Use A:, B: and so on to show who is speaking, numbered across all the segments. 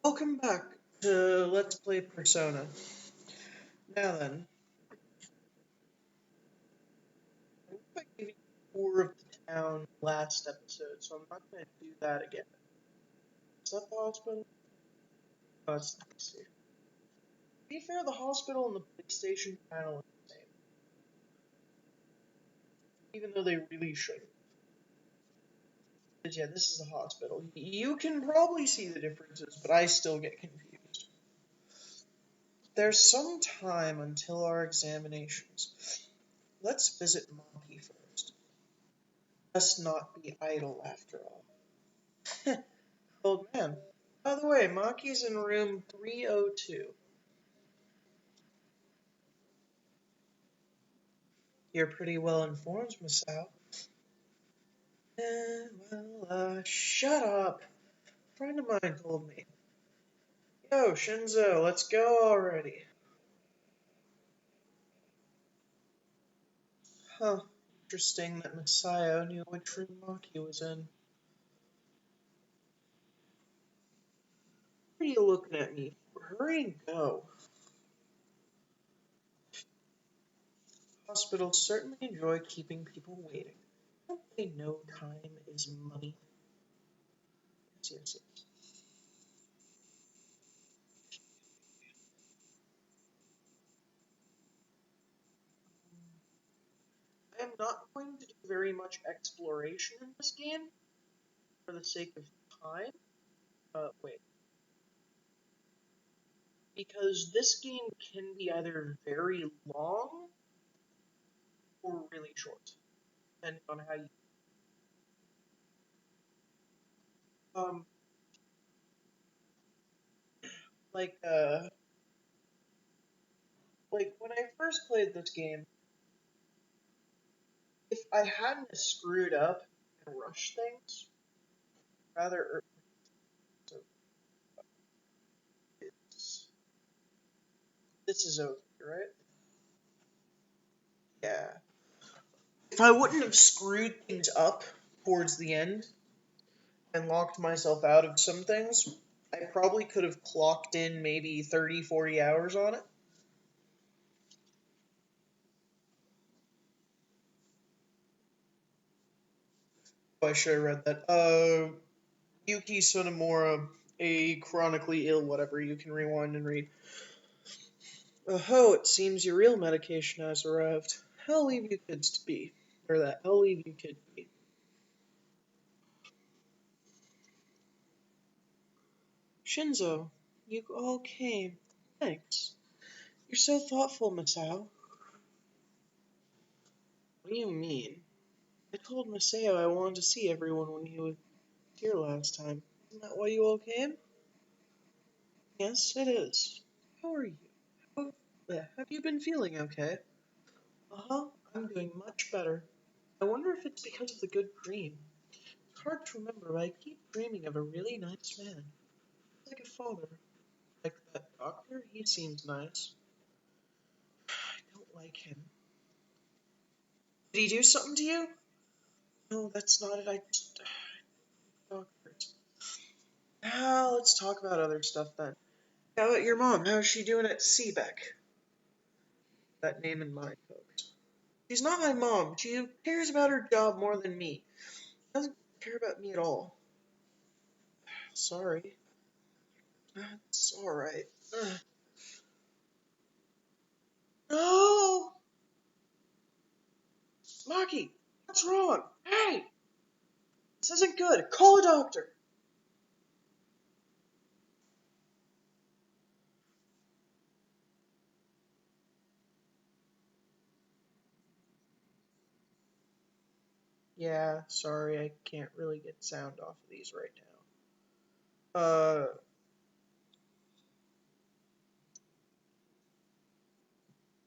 A: Welcome back to Let's Play Persona. Now then, I think I gave you a tour of the town last episode, so I'm not going to do that again. Is that the hospital? Oh, it's the police station. To be fair, the hospital and the police station kind of look the same. Even though they really shouldn't. But yeah, this is the hospital. You can probably see the differences, but I still get confused. There's some time until our examinations. Let's visit Monkey first. Let's not be idle after all. Old man. By the way, Maki's in room 302. You're pretty well informed, Masao. Shut up. A friend of mine told me. Yo, Shinzo, let's go already. Huh. Interesting that Masayo knew which room Maki was in. What are you looking at me for? Hurry and go. Hospitals certainly enjoy keeping people waiting. Don't they know time is money? Yes. I am not going to do very much exploration in this game for the sake of time. Wait. Because this game can be either very long or really short, depending on how you. Um, like, uh, like when I first played this game, if I hadn't screwed up and rushed things, rather, so this is okay, right? Yeah. If I wouldn't have screwed things up towards the end and locked myself out of some things, I probably could have clocked in maybe 30, 40 hours on it. Oh, I should have read that. Yuki Sonomura, a chronically ill whatever, you can rewind and read. Oh, it seems your real medication has arrived. I'll leave you kids to be. Or that, I'll leave you kid be. Shinzo, you all came. Thanks. You're so thoughtful, Masao. What do you mean? I told Masao I wanted to see everyone when he was here last time. Isn't that why you all came? Yes, it is. How are you? How, have you been feeling okay? Uh-huh, I'm doing much better. I wonder if it's because of the good dream. It's hard to remember, but I keep dreaming of a really nice man. Like a father. Like that doctor, he seems nice. I don't like him. Did he do something to you? No, that's not it. I just... Doctors. Now, let's talk about other stuff then. How about your mom? How's she doing at Seebeck? That name in mind, folks. She's not my mom. She cares about her job more than me. She doesn't care about me at all. Sorry. It's alright. No! Maki! What's wrong? Hey! This isn't good. Call a doctor! Yeah, sorry, I can't really get sound off of these right now.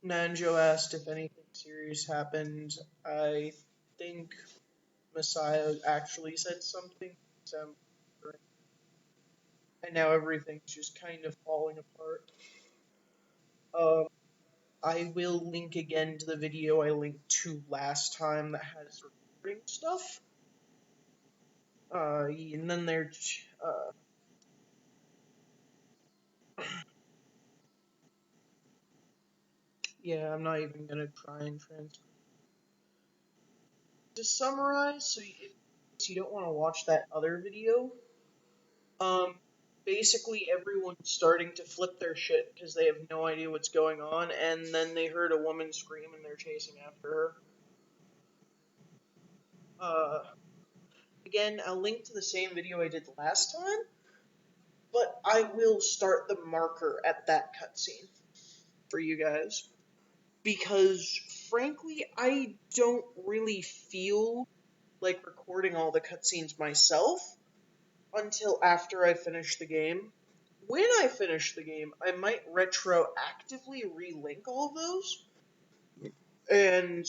A: Nanjo asked if anything serious happened. I think Messiah actually said something. So, and now everything's just kind of falling apart. Um, I will link again to the video I linked to last time that has recording stuff. And then there's, Yeah, I'm not even gonna try and to summarize, so if you don't want to watch that other video, um, basically everyone's starting to flip their shit because they have no idea what's going on, and then they heard a woman scream and they're chasing after her. Again, I'll link to the same video I did last time, but I will start the marker at that cutscene for you guys. Because, frankly, I don't really feel like recording all the cutscenes myself until after I finish the game. When I finish the game, I might retroactively relink all of those, and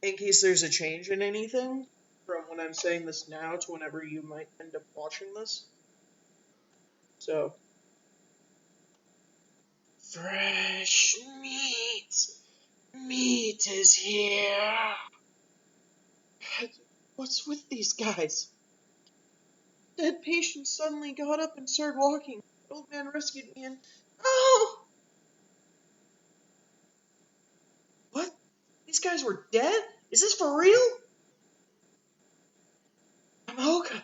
A: in case there's a change in anything from when I'm saying this now to whenever you might end up watching this. So, fresh meat! Meat is here! What's with these guys? Dead patient suddenly got up and started walking. The old man rescued me and... Oh! What? These guys were dead? Is this for real? Yamoka!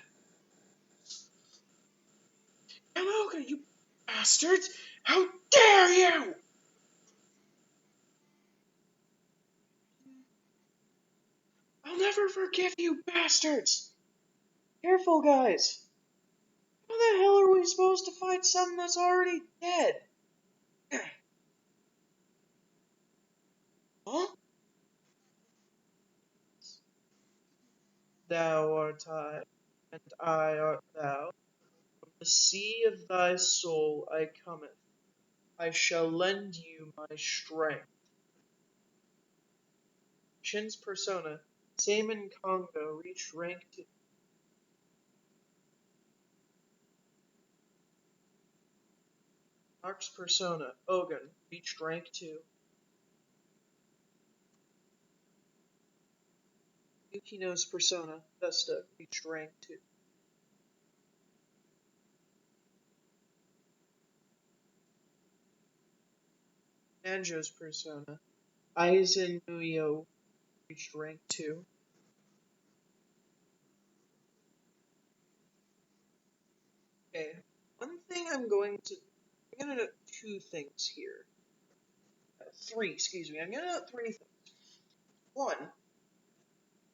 A: Yamoka, you bastards! How dare you! I'll never forgive you, bastards! Careful, guys. How the hell are we supposed to fight something that's already dead? Huh? Thou art I, and I art thou. From the sea of thy soul I cometh. I shall lend you my strength. Shin's persona, same in Congo, reached rank 2. Narc's persona, Ogun, reached rank 2. Yukino's persona, Vesta, reached rank 2. Anjo's persona, Aizen Muyo, reached rank 2. Okay, one thing I'm gonna note two things here. Three, excuse me. I'm gonna note three things. One,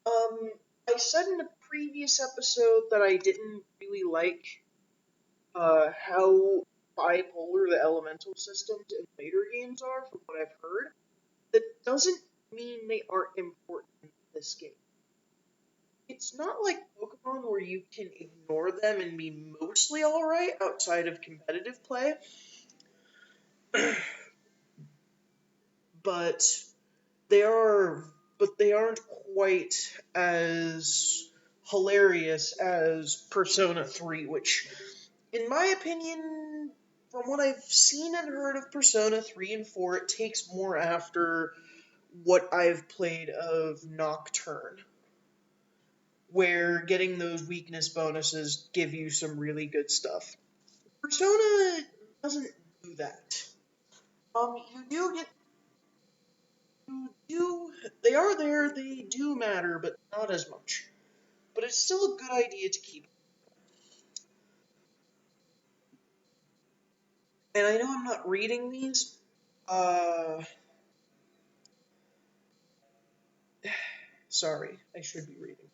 A: I said in a previous episode that I didn't really like how bipolar the elemental systems in later games are, from what I've heard. That doesn't mean they aren't important in this game. It's not like Pokemon where you can ignore them and be mostly alright outside of competitive play. but they aren't quite as hilarious as Persona 3, which, in my opinion, from what I've seen and heard of Persona 3 and 4, it takes more after what I've played of Nocturne, where getting those weakness bonuses give you some really good stuff. Persona doesn't do that. You do get they are there, they do matter, but not as much. But it's still a good idea to keep. And I know I'm not reading these. Sorry, I should be reading.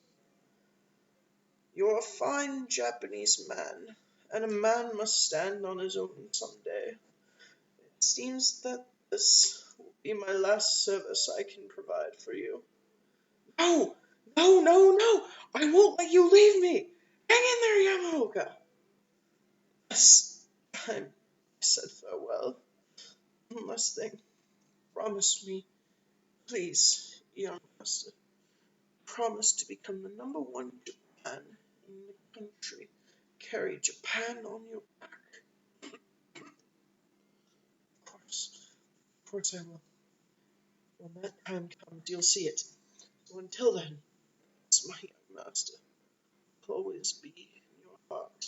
A: You're a fine Japanese man, and a man must stand on his own someday. It seems that this will be my last service I can provide for you. No! No, no, no! I won't let you leave me! Hang in there, Yamaoka! This time I said farewell. One last thing. Promise me, please, young master. Promise to become the #1 Japan in the country. Carry Japan on your back. Of course I will. When that time comes, you'll see it. So until then, it's my young master. I'll always be in your heart.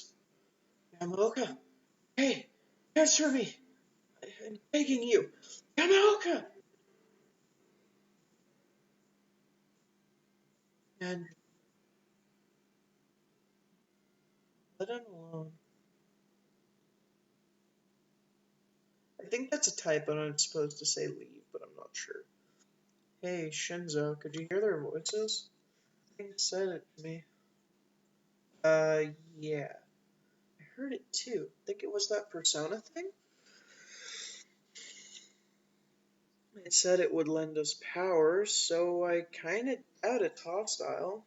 A: Yamaoka, hey, answer me. I am begging you. Yamaoka! And let him alone. I think that's a typo and it's supposed to say leave, but I'm not sure. Hey, Shinzo, could you hear their voices? I think said it to me. Yeah. I heard it too. I think it was that persona thing. It said it would lend us powers, so I kinda doubt it's hostile.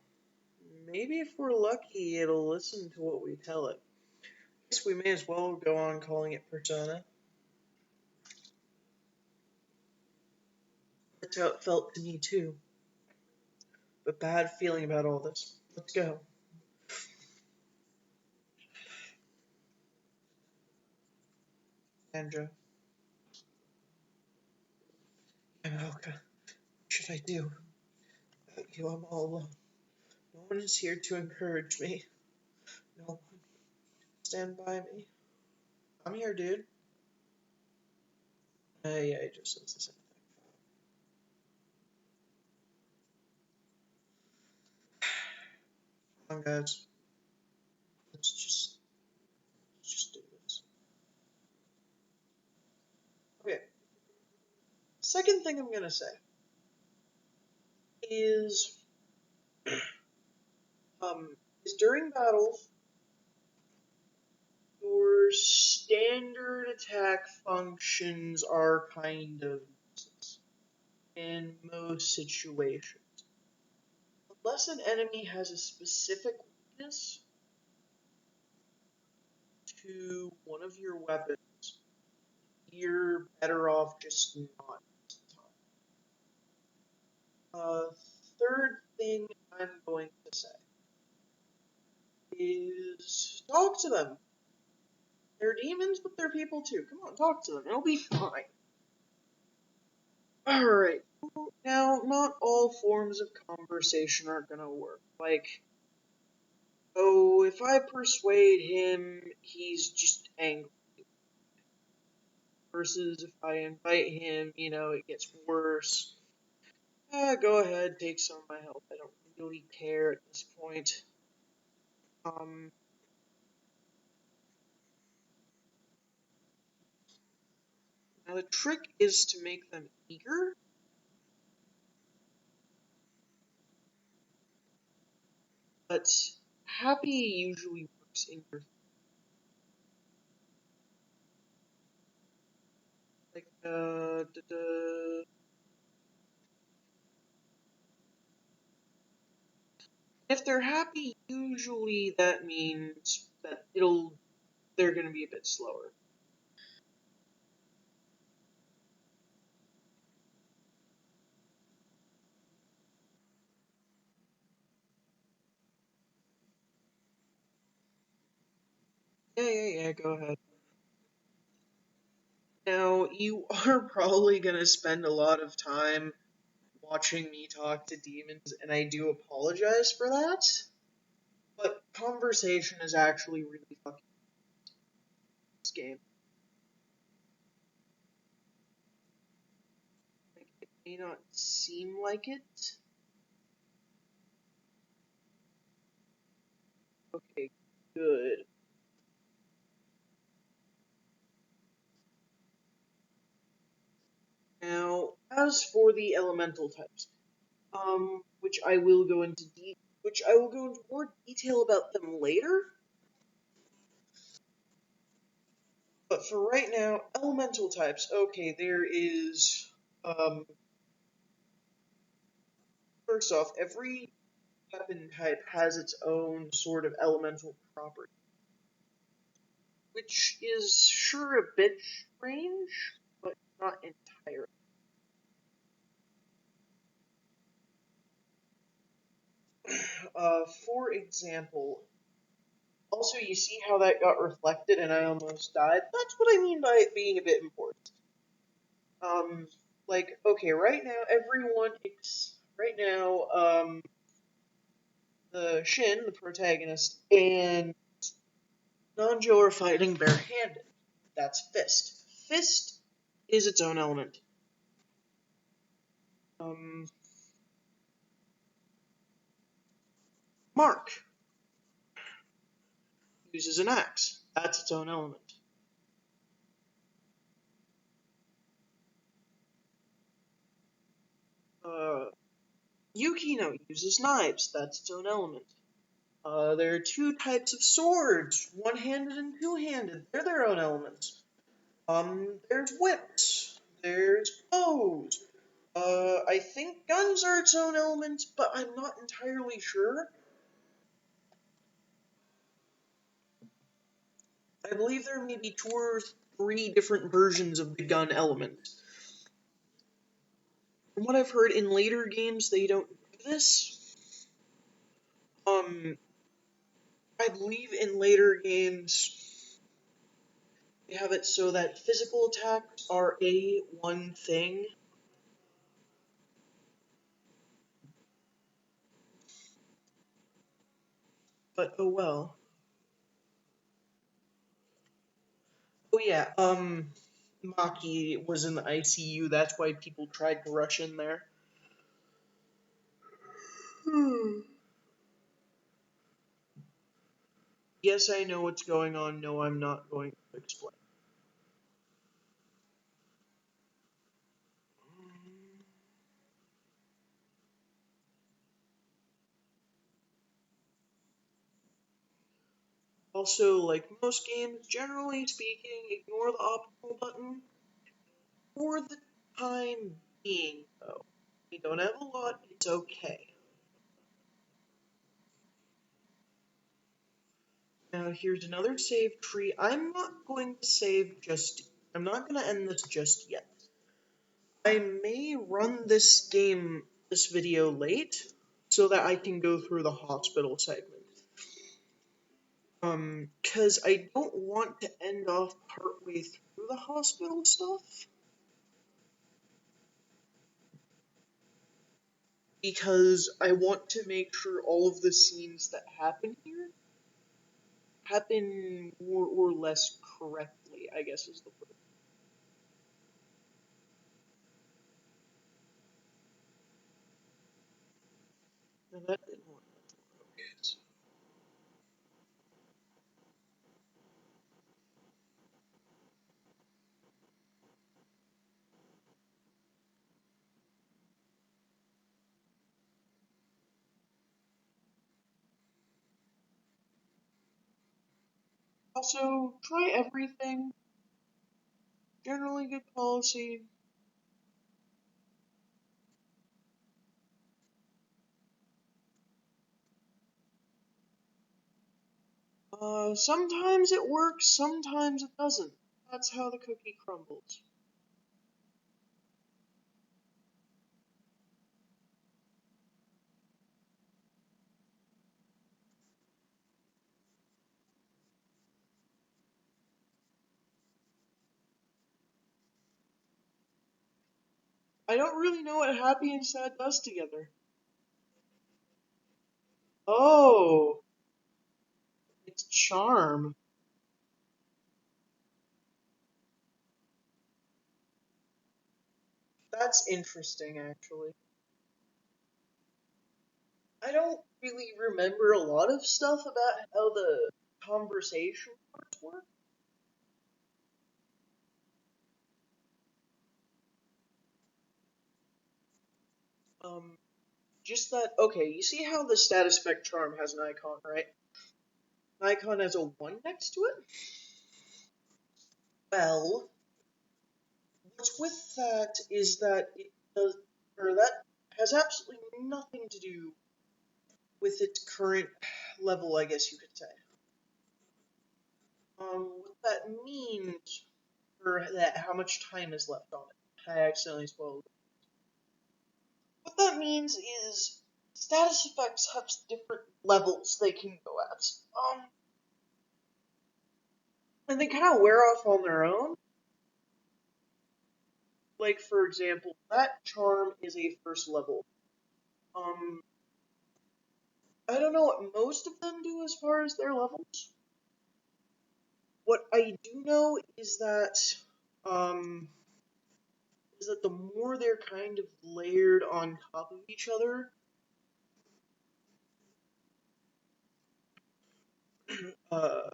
A: Maybe if we're lucky, it'll listen to what we tell it. Guess we may as well go on calling it persona. That's how it felt to me too. But bad feeling about all this. Let's go. Sandra. Yamaoka. What should I do? Without you, I'm all alone. No one is here to encourage me. No one stand by me. I'm here, dude. Yeah, it just says the same thing. Come on, guys. Let's just do this. Okay. Second thing I'm gonna say is, um, is during battles, your standard attack functions are kind of useless in most situations. Unless an enemy has a specific weakness to one of your weapons, you're better off just not. Third thing I'm going to say is talk to them. They're demons, but they're people too. Come on, talk to them. It'll be fine. Alright. Now, not all forms of conversation are gonna work. Like, oh, if I persuade him, he's just angry. Versus if I invite him, it gets worse. Go ahead, take some of my help. I don't really care at this point. Um, Now the trick is to make them eager, but happy usually works in your like if they're happy, usually that means that they're gonna be a bit slower. Yeah, go ahead. Now, you are probably gonna spend a lot of time watching me talk to demons, and I do apologize for that. But conversation is actually really fucking this game. Like, it may not seem like it. Okay, good. Now, as for the elemental types, which I will go into more detail about them later. But for right now, elemental types. Okay, there is first off, every weapon type has its own sort of elemental property, which is sure a bit strange, but not entirely. For example, also you see how that got reflected and I almost died? That's what I mean by it being a bit important. Like, okay, right now, the Shin, the protagonist, and Nanjo are fighting barehanded. That's Fist. Fist is its own element. Mark uses an axe. That's its own element. Yukino uses knives. That's its own element. There are two types of swords, one-handed and two-handed. They're their own elements. There's whips. There's bows. I think guns are its own element, but I'm not entirely sure. I believe there may be 2 or 3 different versions of the gun element. From what I've heard, in later games they don't do this. I believe in later games they have it so that physical attacks are one thing. But oh well. Oh yeah, Maki was in the ICU, that's why people tried to rush in there. Yes, I know what's going on. No, I'm not going to explain. Also, like most games, generally speaking, ignore the optimal button for the time being, though. We don't have a lot, it's okay. Now, here's another save tree. I'm not going to save just. I'm not going to end this just yet. I may run this video late, so that I can go through the hospital segment. Because I don't want to end off partway through the hospital stuff. Because I want to make sure all of the scenes that happen here happen more or less correctly, I guess is the word. And that didn't work. Okay, so. Also, try everything. Generally good policy. Sometimes it works, sometimes it doesn't. That's how the cookie crumbles. I don't really know what happy and sad does together. Oh, it's charm. That's interesting, actually. I don't really remember a lot of stuff about how the conversation parts work. Um, just that, okay, you see how the status effect charm has an icon, right? An icon has a 1 next to it? Well, what's with that is that it does, or that has absolutely nothing to do with its current level, I guess you could say. What that means, or that how much time is left on it. I accidentally spoiled it. What that means is status effects have different levels they can go at. And they kind of wear off on their own. Like, for example, that charm is a first level. Um, I don't know what most of them do as far as their levels. What I do know is that, um, is that the more they're kind of layered on top of each other, uh,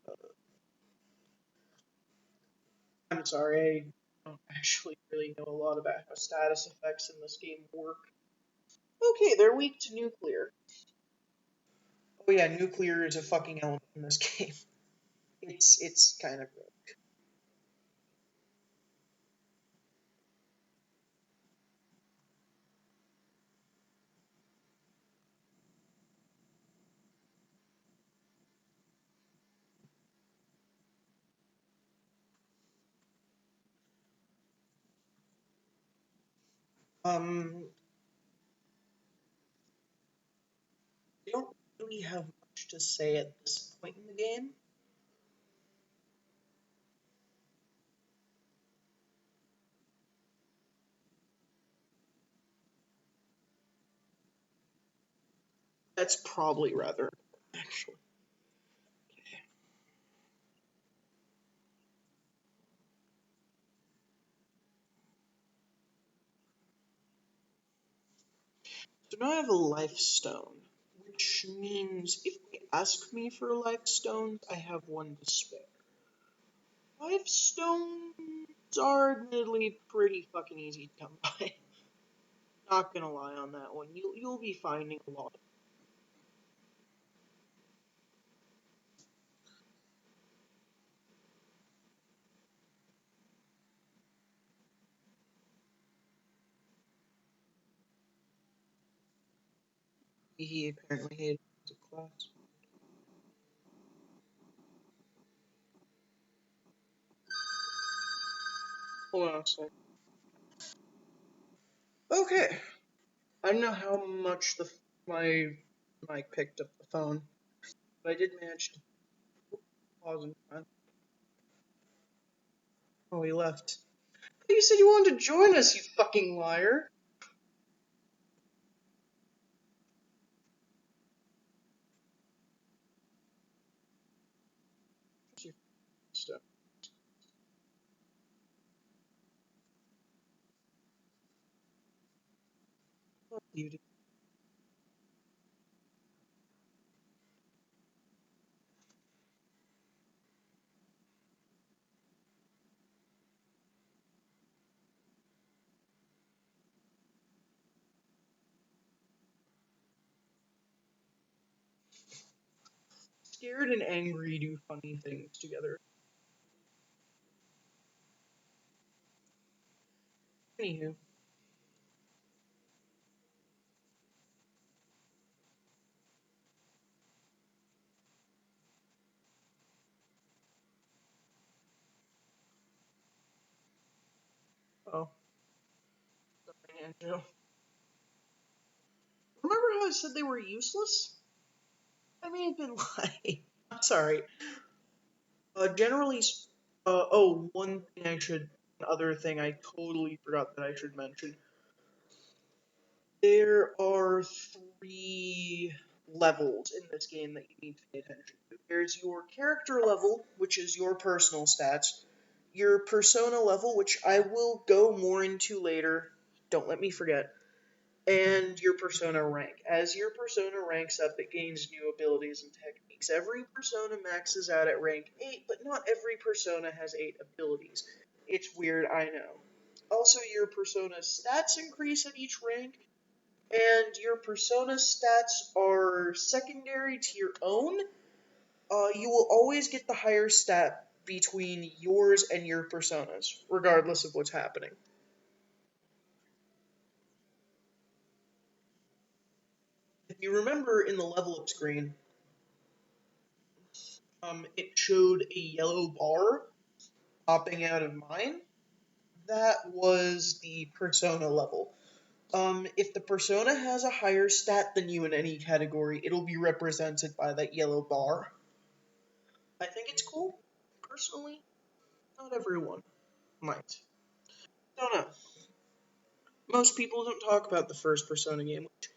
A: I'm sorry, I don't actually really know a lot about how status effects in this game work. Okay, they're weak to nuclear. Oh yeah, nuclear is a fucking element in this game. It's kind of they don't really have much to say at this point in the game. That's probably rather actually. So now I have a life stone, which means if they ask me for life stones, I have one to spare. Life stones are admittedly pretty fucking easy to come by. Not gonna lie on that one. You'll be finding a lot. He apparently hated the class. Hold on a sec. Okay. I don't know how much my mic picked up the phone, but I did manage to pause in time. Oh, he left. You said you wanted to join us, you fucking liar. Stuff. You scared and angry do funny things together. Anywho. Oh, sorry, Andrew. Remember how I said they were useless? I may have been lying. I'm sorry. Generally, one thing other thing I totally forgot that I should mention. There are three levels in this game that you need to pay attention to. There's your character level, which is your personal stats, your persona level, which I will go more into later. Don't let me forget. And your persona rank. As your persona ranks up, it gains new abilities and techniques. Every persona maxes out at rank 8, but not every persona has 8 abilities. It's weird, I know. Also, your persona stats increase at each rank, and your persona stats are secondary to your own. You will always get the higher stat between yours and your personas, regardless of what's happening. If you remember in the level up screen, it showed a yellow bar popping out of mine. That was the persona level. If the persona has a higher stat than you in any category, it'll be represented by that yellow bar. I think it's cool, personally. Not everyone might. Don't know. Most people don't talk about the first Persona game, which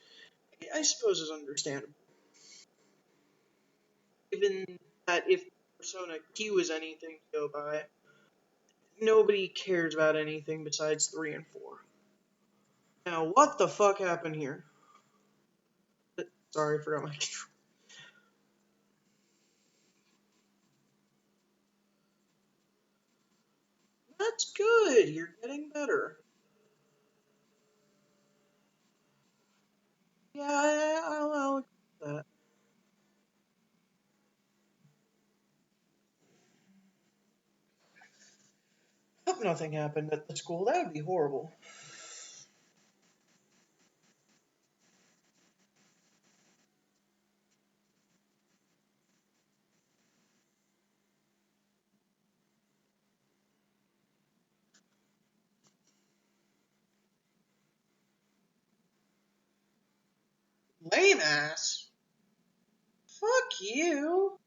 A: I suppose is understandable. Given that if Persona Q is anything to go by, nobody cares about anything besides 3 and 4. Now, what the fuck happened here? Sorry, I forgot my control. That's good. You're getting better. Yeah, I'll agree with that. Hope nothing happened at the school. That would be horrible. Lame ass. Fuck you.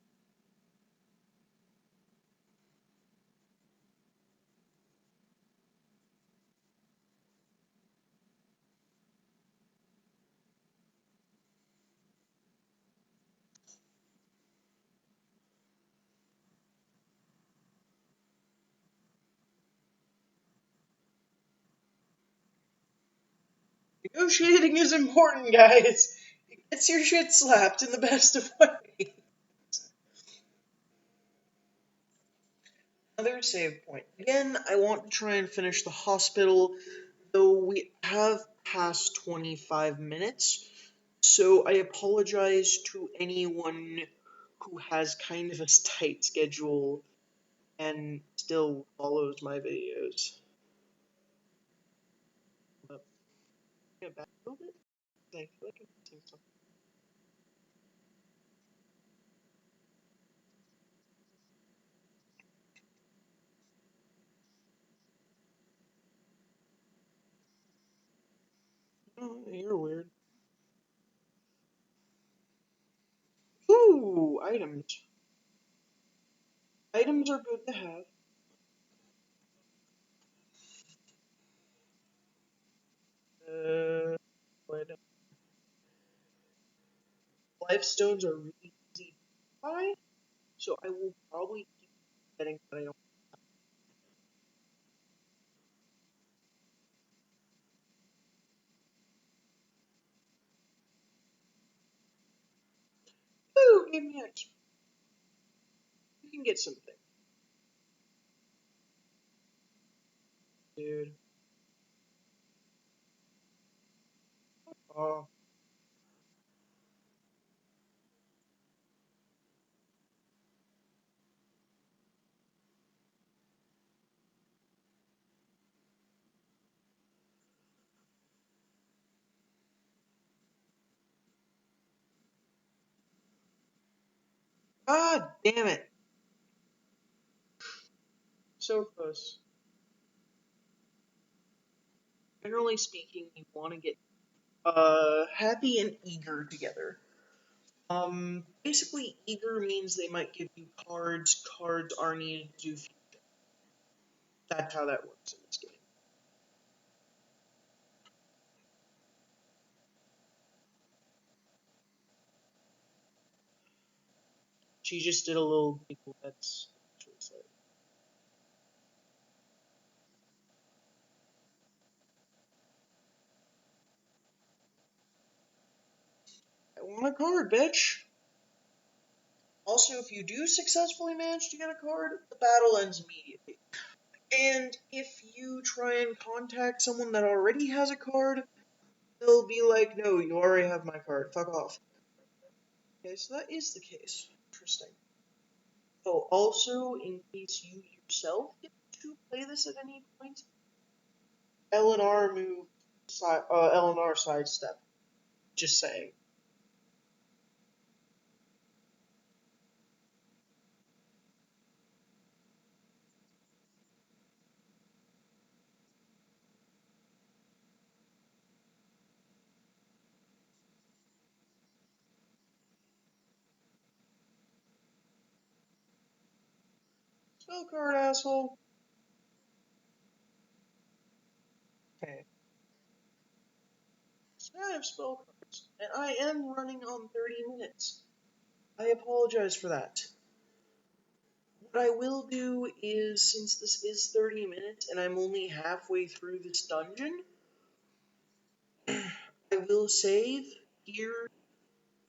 A: Negotiating is important, guys. It gets your shit slapped in the best of ways. Another save point. Again, I want to try and finish the hospital, though we have passed 25 minutes, so I apologize to anyone who has kind of a tight schedule and still follows my videos. But, yeah, back a little bit. I feel like I'm missing something. Oh, you're weird. Ooh, items. Items are good to have. But life stones are really easy to buy, so I will probably keep getting what I don't. Ooh, give me extra. You can get something, dude. Oh, god damn it. So close. Generally speaking, you want to get happy and eager together. Basically, eager means they might give you cards. Cards are needed to do fusion. That's how that works in this game. She just did a little giggle. That's actually sad. I want a card, bitch. Also, if you do successfully manage to get a card, the battle ends immediately. And if you try and contact someone that already has a card, they'll be like, no, you already have my card. Fuck off. Okay, so that is the case. Interesting. Oh, also, in case you yourself get to play this at any point, L&R move, L&R sidestep. Just saying. Spell card, asshole. Okay. So I have spell cards, and I am running on 30 minutes. I apologize for that. What I will do is, since this is 30 minutes and I'm only halfway through this dungeon, I will save here.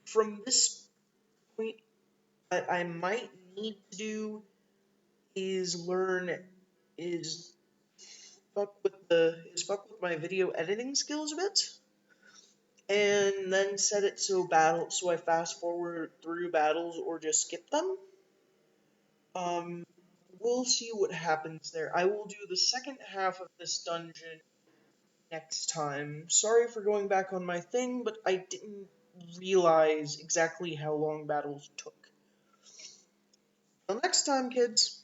A: From this point, what I might need to do is is fuck with my video editing skills a bit, and then set it so I fast forward through battles or just skip them. Um, we'll see what happens there. I will do the second half of this dungeon next time. Sorry for going back on my thing, but I didn't realize exactly how long battles took. Till next time, kids.